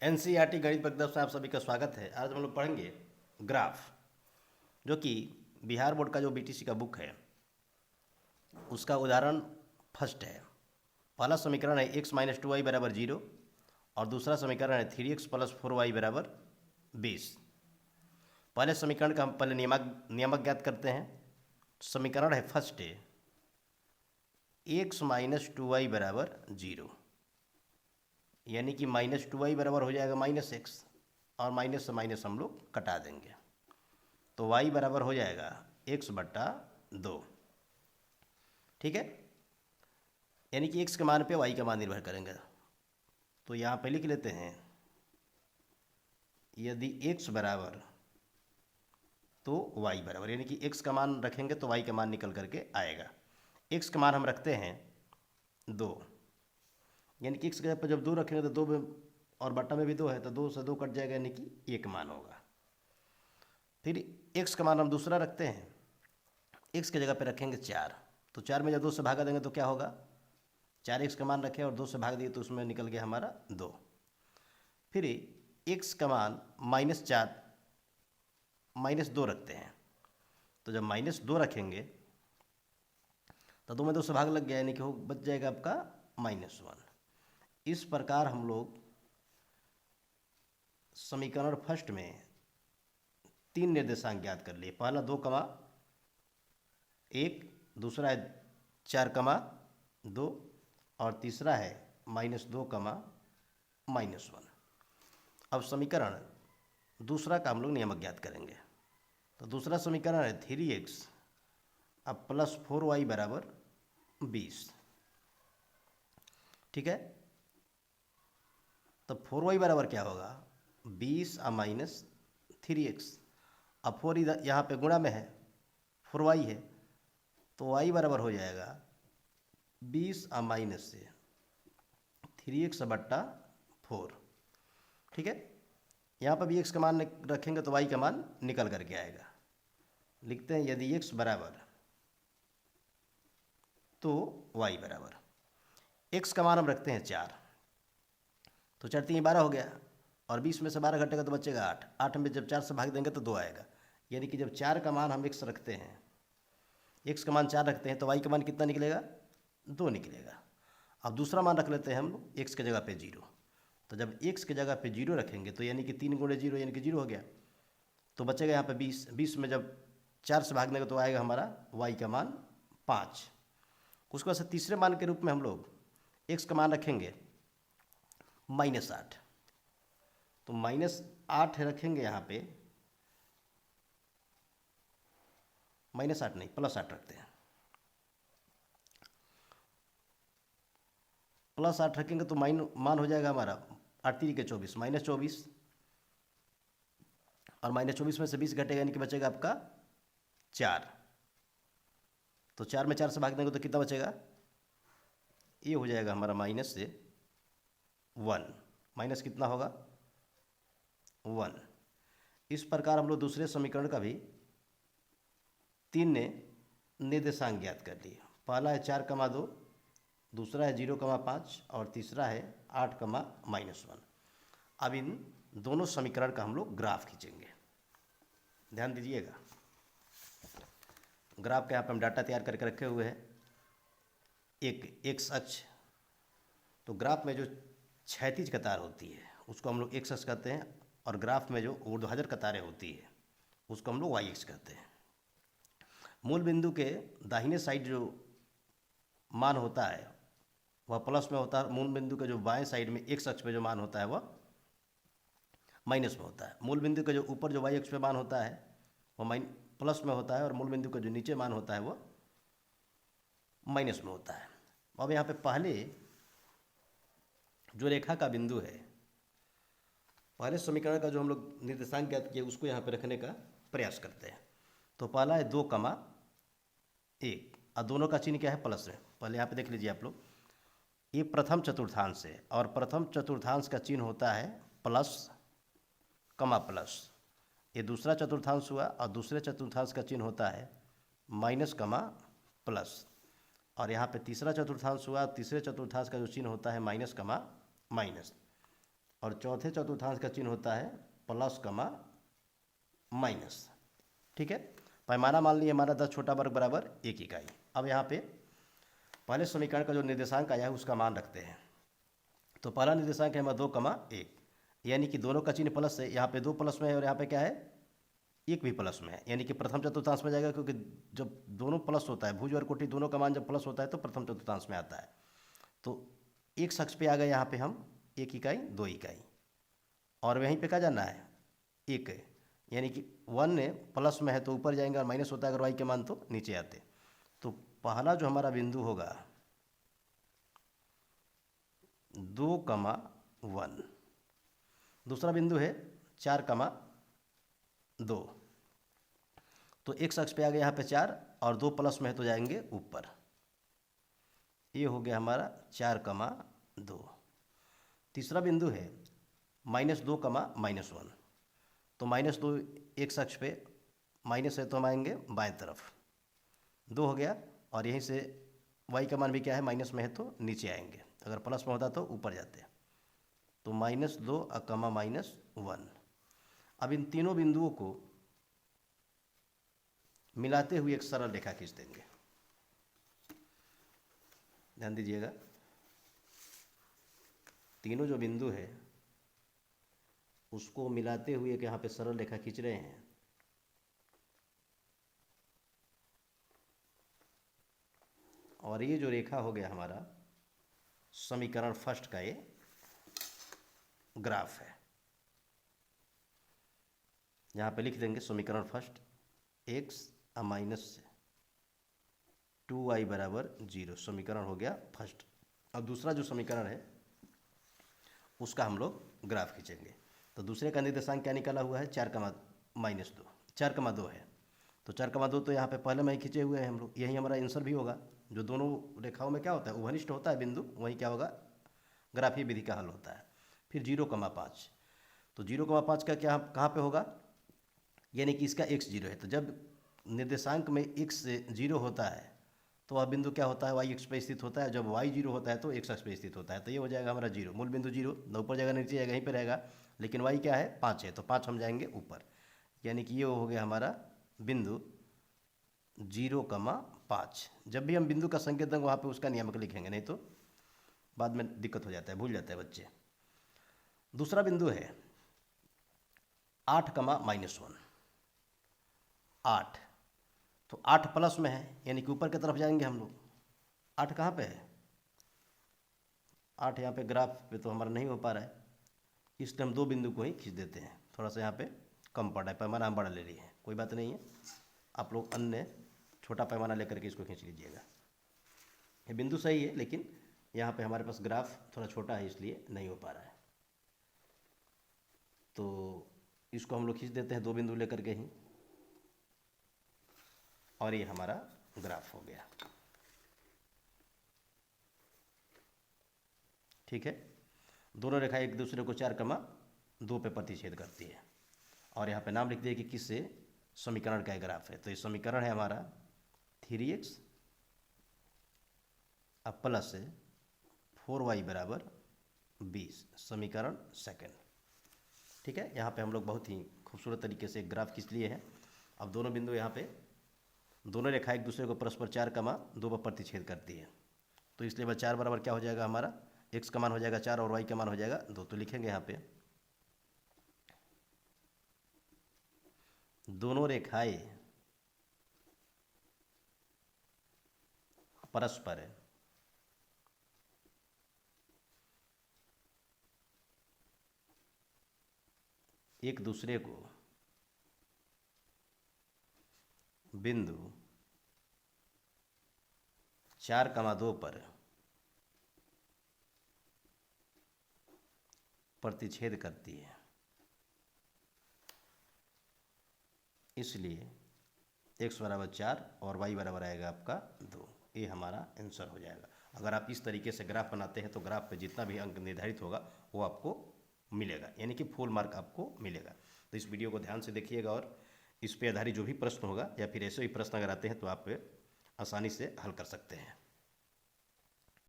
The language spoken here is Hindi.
एनसीईआरटी गणित पद्धति में आप सभी का स्वागत है। आज हम लोग पढ़ेंगे ग्राफ, जो कि बिहार बोर्ड का जो बीटीसी का बुक है उसका उदाहरण फर्स्ट है। पहला समीकरण है x माइनस 2y बराबर 0 और दूसरा समीकरण है 3x प्लस 4y बराबर 20। पहले समीकरण का हम पहले नियामक ज्ञात करते हैं। समीकरण है फर्स्ट है x माइनस 2y बराबर 0, यानी कि माइनस 2y बराबर हो जाएगा माइनस एक्स, और माइनस से माइनस हम लोग कटा देंगे तो y बराबर हो जाएगा x बट्टा 2। ठीक है, यानी कि x के मान पे y का मान निर्भर करेंगे। तो यहाँ पे लिख लेते हैं यदि x बराबर तो y बराबर, यानी कि x का मान रखेंगे तो y का मान निकल करके आएगा। x का मान हम रखते हैं 2, यानी कि x की जगह पर जब 2 रखेंगे तो 2 में और बट्टा में भी 2 है तो 2 से 2 कट जाएगा, यानी कि 1 मान होगा। फिर x का मान हम दूसरा रखते हैं, x की जगह पे रखेंगे 4, तो 4 में जब 2 से भागा देंगे तो क्या होगा, 4x का मान रखें और 2 से भाग दिए तो उसमें निकल गया हमारा 2। फिर x का मान -4 -2 रखते हैं, तो जब -2 रखेंगे तो 2 में 2 से भाग लग गया, यानी कि वो बच जाएगा आपका -1। इस प्रकार हम लोग समीकरण फर्स्ट में 3 निर्देशांक ज्ञात कर लिए। पहला 2,1, दूसरा है 4,2 और तीसरा है -2, -1। अब समीकरण दूसरा का हम लोग नियमक ज्ञात करेंगे। तो दूसरा समीकरण है 3x अब प्लस 4y बराबर 20। ठीक है, तो 4y बराबर क्या होगा 20 और माइनस 3x। अब 4 इधर यहाँ पे गुणा में है, 4y है, तो y बराबर हो जाएगा 20 और माइनस से 3x बट्टा 4। ठीक है, यहाँ पर भी x का मान रखेंगे तो y का मान निकल करके आएगा। लिखते हैं यदि x बराबर तो y बराबर, x का मान हम रखते हैं 4, तो 4 3 12 हो गया, और 20 में से 12 घटेगा तो बचेगा 8। 8 में जब 4 से भाग देंगे तो 2 आएगा, यानी कि जब 4 का मान हम x रखते हैं, x का मान 4 रखते हैं तो y का मान कितना निकलेगा 2 निकलेगा। अब दूसरा मान रख लेते हैं हम लोग x की जगह पे 0, तो जब x की जगह पे 0 रखेंगे तो यानी कि 3 गुणे 0 यानी कि 0 हो गया, तो बचेगा यहाँ पे 20। 20 में जब 4 से भाग देंगे तो आएगा हमारा y का मान 5। उसके बाद से तीसरे मान के रूप में हम लोग x का मान रखेंगे -8, तो -8 रखेंगे यहाँ पे, -8 नहीं +8 रखते हैं, +8 रखेंगे तो मान हो जाएगा हमारा 8 3 के 24 -24, और -24 में से 20 घटेगा यानी कि बचेगा आपका 4। तो 4 में 4 से भाग देंगे तो कितना बचेगा, ये हो जाएगा हमारा माइनस से 1, माइनस कितना होगा 1। इस प्रकार हम लोग दूसरे समीकरण का भी 3 ने निर्देशांक ज्ञात कर लिए। पहला है 4,2, दूसरा है 0,5 और तीसरा है 8,-1। अब इन दोनों समीकरण का हम लोग ग्राफ खींचेंगे। ध्यान दीजिएगा, ग्राफ के यहाँ पर हम डाटा तैयार करके रखे हुए हैं। एक एक्स अक्ष, तो ग्राफ में जो क्षैतिज कतार होती है उसको हम लोग एक्स अक्ष कहते हैं, और ग्राफ में जो ऊर्ध्वाधर कतारें होती है उसको हम लोग वाई अक्ष कहते हैं। मूल बिंदु के दाहिने साइड जो मान होता है वह प्लस में होता है, मूल बिंदु के जो बाएं साइड में एक्स अक्ष पे जो मान होता है वह माइनस में होता है। मूल बिंदु के जो ऊपर जो वाई अक्ष पे मान होता है वह प्लस में होता है, और मूल बिंदु का जो नीचे मान होता है वह माइनस में होता है। अब यहाँ पे पहले जो रेखा का बिंदु है, पहले समीकरण का जो हम लोग निर्देशांक ज्ञात किया उसको यहाँ पे रखने का प्रयास करते हैं। तो पहला है 2,1 और दोनों का चिन्ह क्या है प्लस में। पहले यहाँ पे देख लीजिए आप लोग, ये प्रथम चतुर्थांश है और प्रथम चतुर्थांश का चिन्ह होता है प्लस, प्लस। ये दूसरा चतुर्थांश हुआ और दूसरे चतुर्थांश का चिन्ह होता है माइनस, प्लस। और यहाँ पे तीसरा चतुर्थांश हुआ, तीसरे चतुर्थांश का जो चिन्ह होता है माइनस, माइनस। और चौथे चतुर्थांश का चिन्ह होता है प्लस कमा माइनस। ठीक है, पैमाना मान लिया हमारा 10 छोटा वर्ग बराबर 1 इकाई। अब यहाँ पे पहले समीकरण का जो निर्देशांक आया है उसका मान रखते हैं। तो पहला निर्देशांक है हमारा 2,1, यानी कि दोनों का चिन्ह प्लस है। यहाँ पे 2 प्लस में है और यहाँ पे क्या है 1 भी प्लस में है, यानी कि प्रथम चतुर्थांश में जाएगा, क्योंकि जब दोनों प्लस होता है, भुज और कोटि दोनों का मान जब प्लस होता है तो प्रथम चतुर्थांश में आता है। तो एक शख्स पे आ गए यहाँ पे हम 1 इकाई 2 इकाई, और वहीं पे क्या जाना है 1 है, यानी कि 1 ने प्लस में है तो ऊपर जाएंगे और माइनस होता है अगर y के मान तो नीचे आते। तो पहला जो हमारा बिंदु होगा 2,1, दूसरा बिंदु है 4,2। तो एक शख्स पे आ गया यहाँ पे 4 और 2 प्लस में है तो जाएंगे ऊपर। ये हो गया हमारा 4,2। तीसरा बिंदु है -2,-1। तो -2 एक शख्स पे माइनस है तो हम आएंगे बाएं तरफ, 2 हो गया, और यहीं से y का मान भी क्या है माइनस में है तो नीचे आएंगे, अगर प्लस में होता तो ऊपर जाते। तो -2 -1। अब इन तीनों बिंदुओं को मिलाते हुए एक सरल रेखा खींच देंगे। ध्यान दीजिएगा, तीनों जो बिंदु है उसको मिलाते हुए एक यहाँ पे सरल रेखा खींच रहे हैं। और ये जो रेखा हो गया हमारा समीकरण फर्स्ट का ये ग्राफ है। यहाँ पे लिख देंगे समीकरण फर्स्ट x - 2y बराबर 0, समीकरण हो गया फर्स्ट। अब दूसरा जो समीकरण है उसका हम लोग ग्राफ खींचेंगे। तो दूसरे का निर्देशांक क्या निकाला हुआ है 4,-2, 4,2 है। तो 4,2 तो यहाँ पे पहले में ही खींचे हुए हैं हम लोग, यही हमारा आंसर भी होगा। जो दोनों रेखाओं में क्या होता है उभनिष्ठ होता है बिंदु, वही क्या होगा ग्राफीय विधि का हल होता है। फिर 0,5, तो 0,5 का क्या कहाँ पे होगा, यानी कि इसका x 0 है। तो जब निर्देशांक में x 0 होता है तो वह बिंदु क्या होता है y अक्ष पर स्थित होता है, जब y 0 होता है तो x अक्ष पर स्थित होता है। तो ये हो जाएगा हमारा 0, मूल बिंदु 0, न ऊपर जाएगा नीचे जाएगा, यहीं पे रहेगा। लेकिन y क्या है 5 है, तो 5 हम जाएंगे ऊपर, यानी कि ये हो गया हमारा बिंदु 0,5। जब भी हम बिंदु का संकेत देंगे वहाँ पे उसका नियामक लिखेंगे, नहीं तो बाद में दिक्कत हो जाता है, भूल जाते हैं बच्चे। दूसरा बिंदु है 8,-1, 8, तो 8 प्लस में है, यानी कि ऊपर की तरफ जाएंगे हम लोग। 8 कहाँ पे है, 8 यहाँ पे ग्राफ पे तो हमारा नहीं हो पा रहा है, इसलिए हम 2 बिंदु को ही खींच देते हैं। थोड़ा सा यहाँ पे कम पड़ रहा है, पैमाना हम बड़ा ले लिए हैं, कोई बात नहीं है, आप लोग अन्य छोटा पैमाना लेकर के इसको खींच लीजिएगा। ये बिंदु सही है, लेकिन यहाँ पे हमारे पास ग्राफ थोड़ा छोटा है इसलिए नहीं हो पा रहा है। तो इसको हम लोग खींच देते हैं 2 बिंदु लेकर के ही, और ये हमारा ग्राफ हो गया। ठीक है, दोनों रेखा एक दूसरे को 4,2 पे प्रतिच्छेद करती है, और यहाँ पे नाम लिख दिए कि किस समीकरण का ग्राफ है। तो ये समीकरण है हमारा 3x प्लस 4y बराबर 20, समीकरण सेकंड। ठीक है, यहाँ पे हम लोग बहुत ही खूबसूरत तरीके से एक ग्राफ खींच लिए हैं। अब दोनों बिंदु यहाँ पे दोनों रेखा एक दूसरे को परस्पर 4,2 पर प्रतिच्छेद करती है। तो इसलिए वह 4 बराबर क्या हो जाएगा हमारा, x का मान हो जाएगा 4 और y का मान हो जाएगा 2। तो लिखेंगे यहाँ पे दोनों रेखाएं परस्पर एक दूसरे को बिंदु 4,2 पर प्रतिच्छेद करती है, इसलिए x बराबर 4 और y बराबर आएगा आपका 2। ये हमारा आंसर हो जाएगा। अगर आप इस तरीके से ग्राफ बनाते हैं तो ग्राफ पे जितना भी अंक निर्धारित होगा वो आपको मिलेगा, यानी कि फुल मार्क आपको मिलेगा। तो इस वीडियो को ध्यान से देखिएगा, और इस पे आधारित जो भी प्रश्न होगा या फिर ऐसे ही प्रश्न अगर आते हैं तो आप आसानी से हल कर सकते हैं।